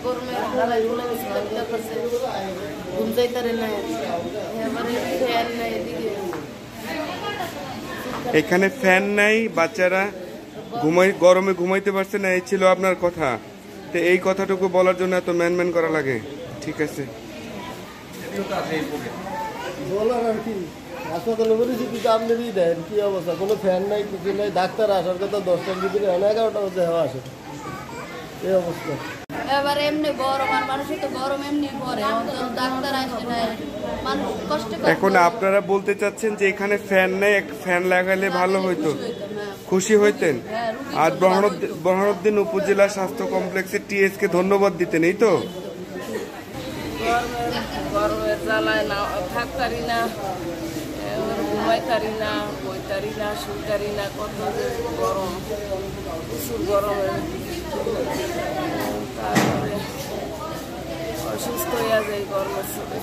গরমে ঢালাই গুলো করছে, ঘুম যাইতারে না, এবারে ফ্যান নাই এদিকে। এখানে ফ্যান নাই, বাচ্চারা গরমে ঘুমাইতে পারছে না, এই ছিল আপনার কথা। তো এই কথাটুকু বলার জন্য এত ম্যান করা লাগে? ঠিক আছে, বলার আর কি, হাসপাতালে পরিস্থিতি তো আপনারই দেন কি অবস্থা, কোনো ফ্যান নাই, কিছু নাই। ডাক্তার আসার কথা 10টার ভিতরে, 11টা মধ্যে হওয়া আসে, এই অবস্থা। এবার এমনি গরম, আর মানুষের তো গরম এমনি পরে, ডাক্তার আসে না, মানুষ কষ্ট করে। এখন আপনারা বলতে চাচ্ছেন যে এখানে ফ্যান নেই, এক ফ্যান লাগালে ভালো হইতো, খুশি হইতেন। আর বরহানুদ্দিন উপজেলা স্বাস্থ্য কমপ্লেক্সের টিএস কে ধন্যবাদ দিতেন, এই তো। গরমের জ্বালায় না থাকতারি না, ঘুমাইতারি না, বইতারি না, শুইতারি না, কত যে গরম, প্রচুর গরমে। তারপরে অসুস্থ হইয়া যায় গরমের সাথে।